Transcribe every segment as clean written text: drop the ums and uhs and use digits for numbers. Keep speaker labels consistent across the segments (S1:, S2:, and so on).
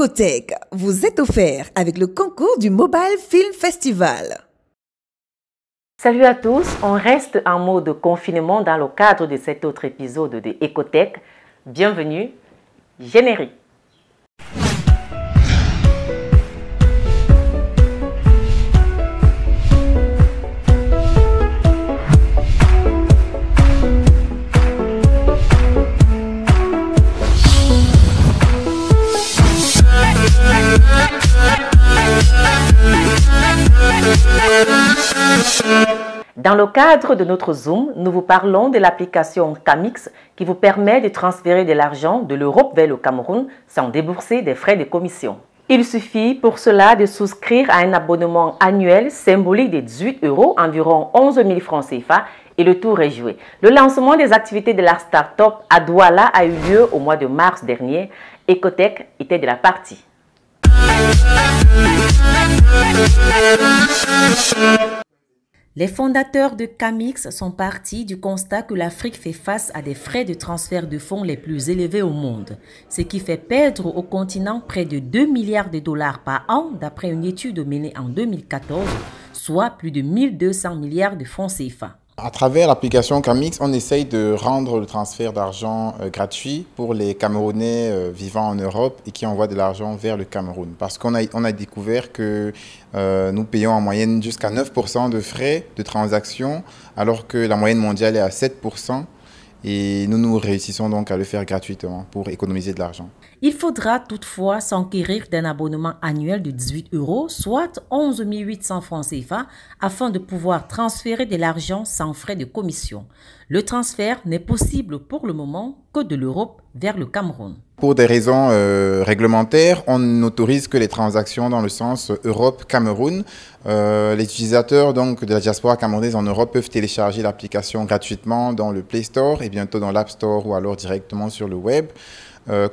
S1: Ecotech vous est offert avec le concours du Mobile Film Festival.
S2: Salut à tous, on reste en mode confinement dans le cadre de cet autre épisode de Ecotech. Bienvenue, générique. Dans le cadre de notre Zoom, nous vous parlons de l'application Camix qui vous permet de transférer de l'argent de l'Europe vers le Cameroun sans débourser des frais de commission. Il suffit pour cela de souscrire à un abonnement annuel symbolique de 18 €, environ 11 000 francs CFA, et le tour est joué. Le lancement des activités de la start-up à Douala a eu lieu au mois de mars dernier. Ecotech était de la partie. Les fondateurs de Camix sont partis du constat que l'Afrique fait face à des frais de transfert de fonds les plus élevés au monde, ce qui fait perdre au continent près de 2 milliards de dollars par an d'après une étude menée en 2014, soit plus de 1200 milliards de francs CFA.
S3: À travers l'application Camix, on essaye de rendre le transfert d'argent gratuit pour les Camerounais vivant en Europe et qui envoient de l'argent vers le Cameroun. Parce qu'on a découvert que nous payons en moyenne jusqu'à 9% de frais de transaction, alors que la moyenne mondiale est à 7%. Et nous réussissons donc à le faire gratuitement pour économiser de l'argent.
S2: Il faudra toutefois s'enquérir d'un abonnement annuel de 18 €, soit 11 800 francs CFA, afin de pouvoir transférer de l'argent sans frais de commission. Le transfert n'est possible pour le moment que de l'Europe vers le Cameroun.
S3: Pour des raisons réglementaires, on n'autorise que les transactions dans le sens Europe-Cameroun. Les utilisateurs donc, de la diaspora camerounaise en Europe peuvent télécharger l'application gratuitement dans le Play Store et bientôt dans l'App Store ou alors directement sur le web.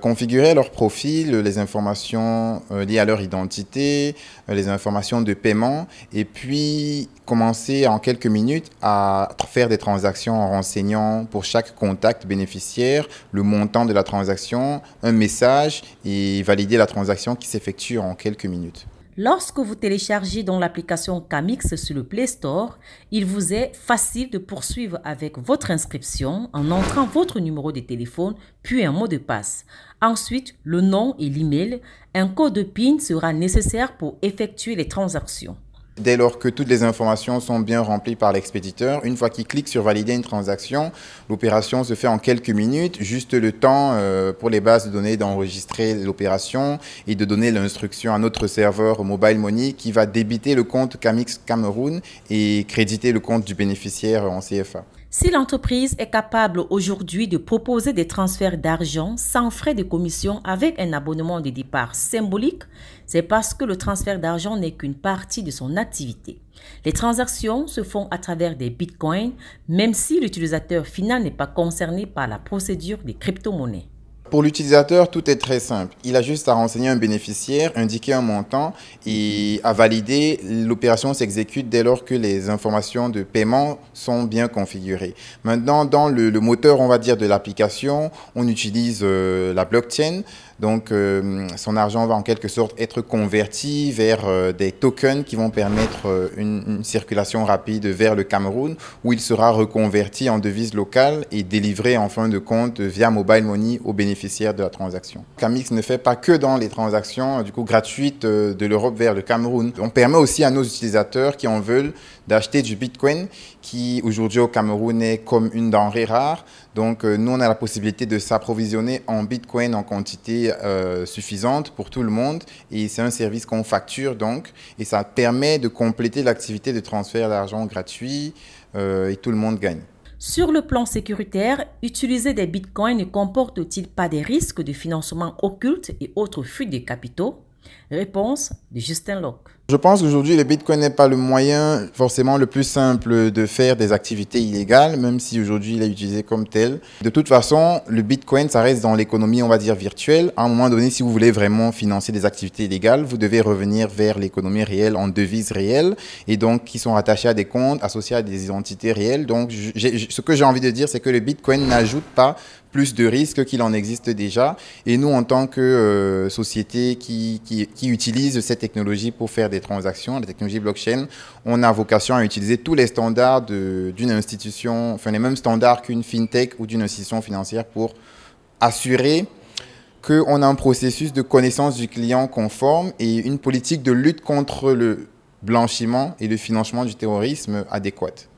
S3: Configurer leur profil, les informations liées à leur identité, les informations de paiement et puis commencer en quelques minutes à faire des transactions en renseignant pour chaque contact bénéficiaire le montant de la transaction, un message et valider la transaction qui s'effectue en quelques minutes.
S2: Lorsque vous téléchargez donc l'application Camix sur le Play Store, il vous est facile de poursuivre avec votre inscription en entrant votre numéro de téléphone puis un mot de passe. Ensuite, le nom et l'email. Un code PIN sera nécessaire pour effectuer les transactions.
S3: Dès lors que toutes les informations sont bien remplies par l'expéditeur, une fois qu'il clique sur valider une transaction, l'opération se fait en quelques minutes, juste le temps pour les bases de données d'enregistrer l'opération et de donner l'instruction à notre serveur Mobile Money qui va débiter le compte Camix Cameroun et créditer le compte du bénéficiaire en CFA.
S2: Si l'entreprise est capable aujourd'hui de proposer des transferts d'argent sans frais de commission avec un abonnement de départ symbolique, c'est parce que le transfert d'argent n'est qu'une partie de son activité. Les transactions se font à travers des bitcoins, même si l'utilisateur final n'est pas concerné par la procédure des crypto-monnaies.
S3: Pour l'utilisateur, tout est très simple. Il a juste à renseigner un bénéficiaire, indiquer un montant et à valider. L'opération s'exécute dès lors que les informations de paiement sont bien configurées. Maintenant, dans le moteur, on va dire, de l'application, on utilise la blockchain. Donc, son argent va en quelque sorte être converti vers des tokens qui vont permettre une circulation rapide vers le Cameroun où il sera reconverti en devise locale et délivré en fin de compte via Mobile Money aux bénéficiaires de la transaction. Camix ne fait pas que dans les transactions gratuites de l'Europe vers le Cameroun. On permet aussi à nos utilisateurs qui en veulent d'acheter du Bitcoin qui aujourd'hui au Cameroun est comme une denrée rare. Donc nous on a la possibilité de s'approvisionner en Bitcoin en quantité suffisante pour tout le monde et c'est un service qu'on facture donc et ça permet de compléter l'activité de transfert d'argent gratuit et tout le monde gagne.
S2: Sur le plan sécuritaire, utiliser des bitcoins ne comporte-t-il pas des risques de financement occulte et autres fuites de capitaux? Réponse de Justin Locke.
S3: Je pense qu'aujourd'hui, le Bitcoin n'est pas le moyen forcément le plus simple de faire des activités illégales, même si aujourd'hui il est utilisé comme tel. De toute façon, le Bitcoin, ça reste dans l'économie, on va dire, virtuelle. À un moment donné, si vous voulez vraiment financer des activités illégales, vous devez revenir vers l'économie réelle en devises réelles et donc qui sont rattachées à des comptes, associés à des identités réelles. Donc, ce que j'ai envie de dire, c'est que le Bitcoin n'ajoute pas plus de risques qu'il en existe déjà. Et nous, en tant que société qui utilise cette technologie pour faire des transactions, la technologie blockchain, on a vocation à utiliser tous les standards d'une institution, enfin les mêmes standards qu'une fintech ou d'une institution financière pour assurer qu'on a un processus de connaissance du client conforme et une politique de lutte contre le blanchiment et le financement du terrorisme adéquate.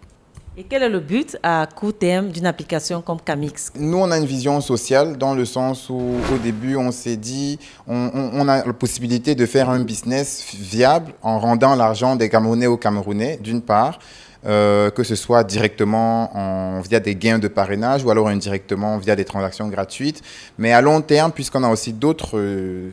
S2: Et quel est le but à court terme d'une application comme Camix?
S3: Nous, on a une vision sociale dans le sens où, au début, on s'est dit on a la possibilité de faire un business viable en rendant l'argent des Camerounais aux Camerounais, d'une part, que ce soit directement via des gains de parrainage ou alors indirectement via des transactions gratuites. Mais à long terme, puisqu'on a aussi d'autres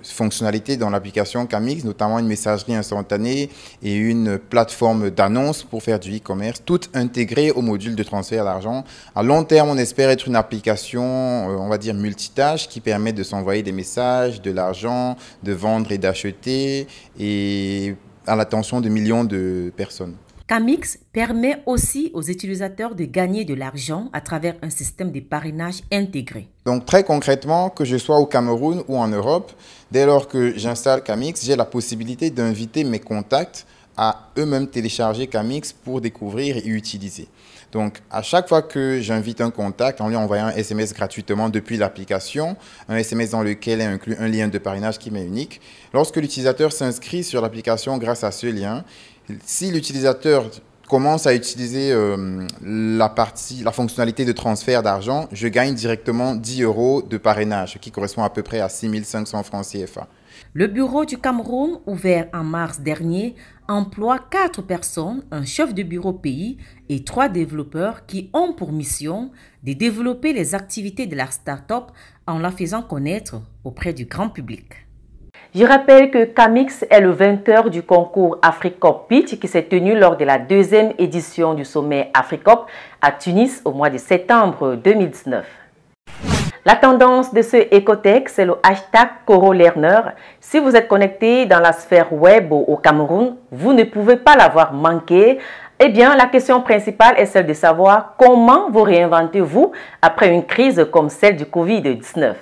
S3: fonctionnalités dans l'application Camix, notamment une messagerie instantanée et une plateforme d'annonce pour faire du e-commerce, tout intégré au module de transfert d'argent. À long terme, on espère être une application, on va dire, multitâche qui permet de s'envoyer des messages, de l'argent, de vendre et d'acheter et à l'attention de millions de personnes.
S2: Camix permet aussi aux utilisateurs de gagner de l'argent à travers un système de parrainage intégré.
S3: Donc très concrètement, que je sois au Cameroun ou en Europe, dès lors que j'installe Camix, j'ai la possibilité d'inviter mes contacts à eux-mêmes télécharger Camix pour découvrir et utiliser. Donc à chaque fois que j'invite un contact en lui envoyant un SMS gratuitement depuis l'application, un SMS dans lequel est inclus un lien de parrainage qui m'est unique, lorsque l'utilisateur s'inscrit sur l'application grâce à ce lien, si l'utilisateur commence à utiliser la fonctionnalité de transfert d'argent, je gagne directement 10 € de parrainage, ce qui correspond à peu près à 6 500 francs CFA.
S2: Le bureau du Cameroun, ouvert en mars dernier, emploie 4 personnes, un chef de bureau pays et 3 développeurs qui ont pour mission de développer les activités de la start-up en la faisant connaître auprès du grand public. Je rappelle que Camix est le vainqueur du concours AfriCop Pitch qui s'est tenu lors de la 2e édition du sommet AfriCop à Tunis au mois de septembre 2019. La tendance de ce Ecotech, c'est le hashtag CoroLearner. Si vous êtes connecté dans la sphère web au Cameroun, vous ne pouvez pas l'avoir manqué. Eh bien, la question principale est celle de savoir comment vous réinventez-vous après une crise comme celle du Covid-19.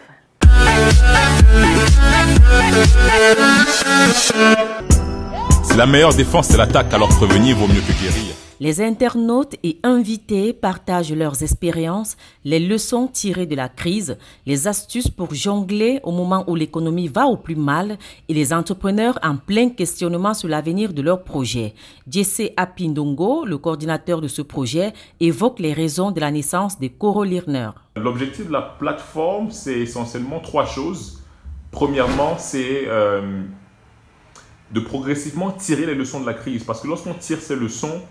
S4: Si la meilleure défense c'est l'attaque, alors prévenir vaut mieux que guérir.
S2: Les internautes et invités partagent leurs expériences, les leçons tirées de la crise, les astuces pour jongler au moment où l'économie va au plus mal et les entrepreneurs en plein questionnement sur l'avenir de leur projet. Jesse Apindongo, le coordinateur de ce projet, évoque les raisons de la naissance de CoroLearner.
S4: L'objectif de la plateforme, c'est essentiellement 3 choses. Premièrement, c'est de progressivement tirer les leçons de la crise. Parce que lorsqu'on tire ces leçons,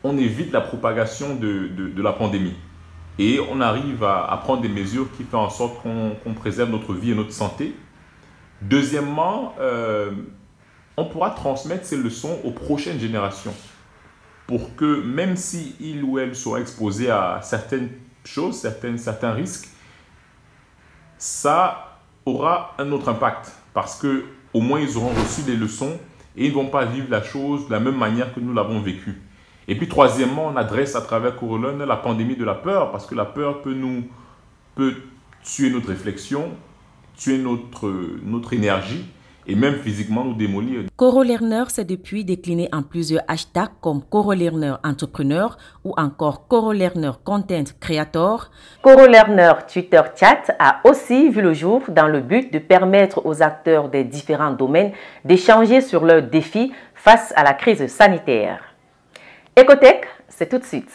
S4: on évite la propagation de la pandémie. Et on arrive à prendre des mesures qui font en sorte qu'on préserve notre vie et notre santé. Deuxièmement, on pourra transmettre ces leçons aux prochaines générations. Pour que même si il ou elle soit exposé à certaines choses, certains risques, ça aura un autre impact. Parce qu'au moins ils auront reçu des leçons et ils ne vont pas vivre la chose de la même manière que nous l'avons vécu. Et puis troisièmement, on adresse à travers CoroLearner la pandémie de la peur, parce que la peur peut tuer notre réflexion, tuer notre énergie et même physiquement nous démolir.
S2: CoroLearner s'est depuis décliné en plusieurs hashtags comme CoroLearner Entrepreneur ou encore CoroLearner Content Creator. CoroLearner Twitter Chat a aussi vu le jour dans le but de permettre aux acteurs des différents domaines d'échanger sur leurs défis face à la crise sanitaire. Ecotech, c'est tout de suite.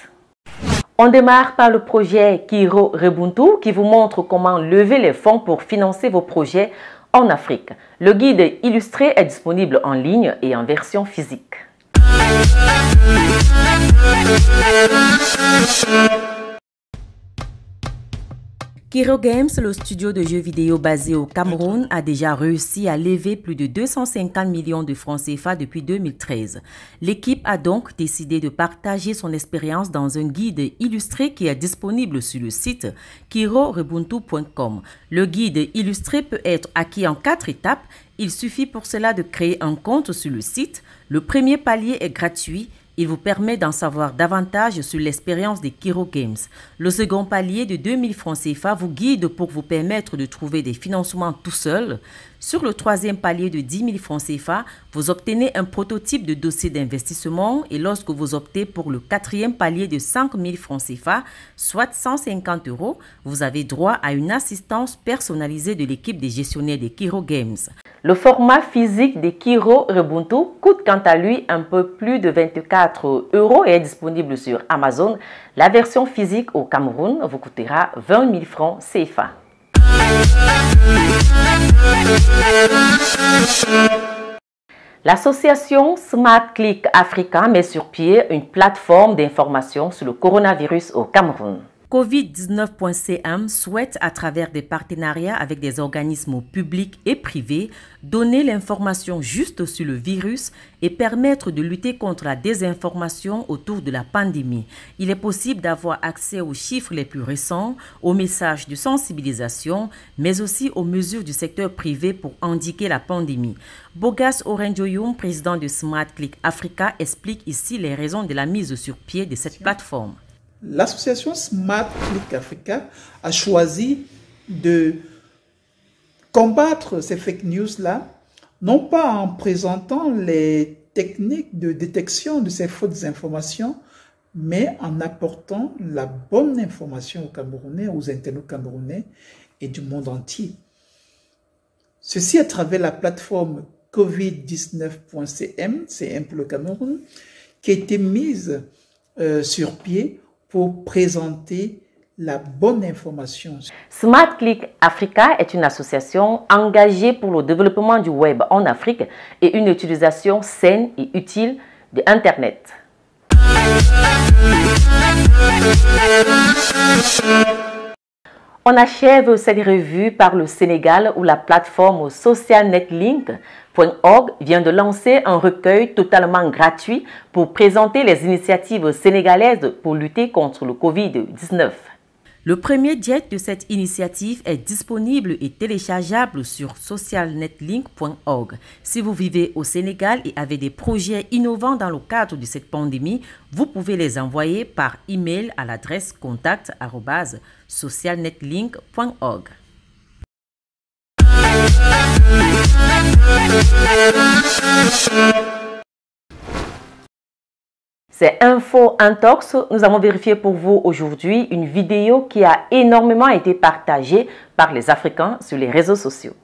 S2: On démarre par le projet Kiro Rebuntu qui vous montre comment lever les fonds pour financer vos projets en Afrique. Le guide illustré est disponible en ligne et en version physique. Kiro Games, le studio de jeux vidéo basé au Cameroun, a déjà réussi à lever plus de 250 millions de francs CFA depuis 2013. L'équipe a donc décidé de partager son expérience dans un guide illustré qui est disponible sur le site kirorebuntu.com. Le guide illustré peut être acquis en 4 étapes. Il suffit pour cela de créer un compte sur le site. Le premier palier est gratuit Il vous permet d'en savoir davantage sur l'expérience des Kiro Games. Le second palier de 2000 francs CFA vous guide pour vous permettre de trouver des financements tout seul. Sur le troisième palier de 10 000 francs CFA, vous obtenez un prototype de dossier d'investissement et lorsque vous optez pour le quatrième palier de 5 000 francs CFA, soit 150 €, vous avez droit à une assistance personnalisée de l'équipe des gestionnaires des Kiro Games. Le format physique des Kiro Ubuntu coûte quant à lui un peu plus de 24 € et est disponible sur Amazon. La version physique au Cameroun vous coûtera 20 000 francs CFA. L'association Smart Click Africa met sur pied une plateforme d'information sur le coronavirus au Cameroun. Covid-19.cm souhaite, à travers des partenariats avec des organismes publics et privés, donner l'information juste sur le virus et permettre de lutter contre la désinformation autour de la pandémie. Il est possible d'avoir accès aux chiffres les plus récents, aux messages de sensibilisation, mais aussi aux mesures du secteur privé pour endiguer la pandémie. Bogas Orenjoyoum, président de Smart Click Africa, explique ici les raisons de la mise sur pied de cette plateforme.
S5: L'association Smart Click Africa a choisi de combattre ces fake news-là, non pas en présentant les techniques de détection de ces fausses informations, mais en apportant la bonne information aux Camerounais, aux internautes camerounais et du monde entier. Ceci à travers la plateforme Covid-19.cm, CM pour le Cameroun, qui a été mise sur pied pour présenter la bonne information.
S2: Smart Click Africa est une association engagée pour le développement du web en Afrique et une utilisation saine et utile de Internet. On achève cette revue par le Sénégal où la plateforme socialnetlink.org vient de lancer un recueil totalement gratuit pour présenter les initiatives sénégalaises pour lutter contre le Covid-19. Le premier jet de cette initiative est disponible et téléchargeable sur socialnetlink.org. Si vous vivez au Sénégal et avez des projets innovants dans le cadre de cette pandémie, vous pouvez les envoyer par email à l'adresse contact@socialnetlink.org. C'est Info Intox. Nous avons vérifié pour vous aujourd'hui une vidéo qui a énormément été partagée par les Africains sur les réseaux sociaux.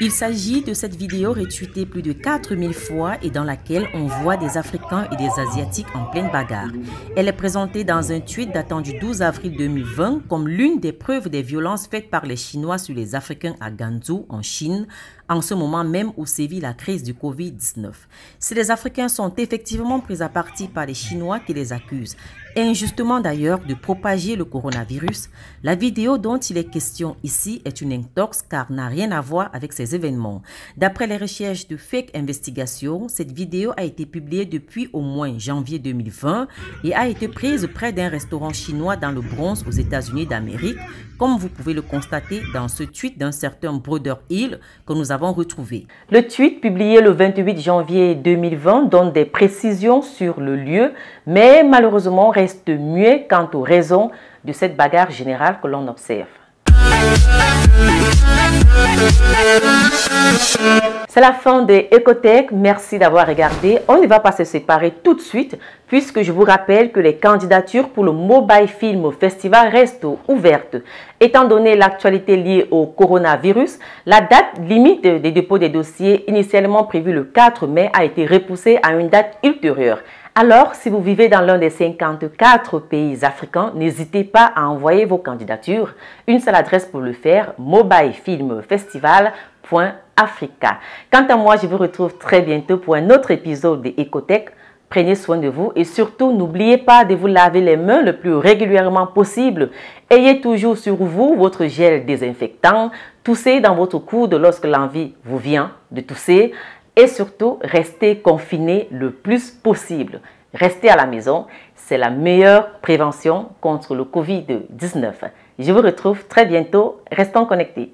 S2: Il s'agit de cette vidéo retweetée plus de 4000 fois et dans laquelle on voit des Africains et des Asiatiques en pleine bagarre. Elle est présentée dans un tweet datant du 12 avril 2020 comme l'une des preuves des violences faites par les Chinois sur les Africains à Ganzhou, en Chine, en ce moment même où sévit la crise du Covid-19. Si les Africains sont effectivement pris à partie par les Chinois qui les accusent, injustement d'ailleurs, de propager le coronavirus, la vidéo dont il est question ici est une intox car n'a rien à voir avec ces événements. D'après les recherches de Fake Investigation, cette vidéo a été publiée depuis au moins janvier 2020 et a été prise près d'un restaurant chinois dans le Bronx aux États-Unis d'Amérique, comme vous pouvez le constater dans ce tweet d'un certain Brother Hill que nous avons retrouvé. Le tweet publié le 28 janvier 2020 donne des précisions sur le lieu, mais malheureusement reste muet quant aux raisons de cette bagarre générale que l'on observe. C'est la fin de Ecotech. Merci d'avoir regardé. On ne va pas se séparer tout de suite puisque je vous rappelle que les candidatures pour le Mobile Film Festival restent ouvertes. Étant donné l'actualité liée au coronavirus, la date limite des dépôts des dossiers initialement prévue le 4 mai a été repoussée à une date ultérieure. Alors, si vous vivez dans l'un des 54 pays africains, n'hésitez pas à envoyer vos candidatures. Une seule adresse pour le faire, mobilefilmfestival.africa. Quant à moi, je vous retrouve très bientôt pour un autre épisode de Ecotech. Prenez soin de vous et surtout, n'oubliez pas de vous laver les mains le plus régulièrement possible. Ayez toujours sur vous votre gel désinfectant. Toussez dans votre coude lorsque l'envie vous vient de tousser. Et surtout, restez confinés le plus possible. Restez à la maison, c'est la meilleure prévention contre le Covid-19. Je vous retrouve très bientôt. Restons connectés.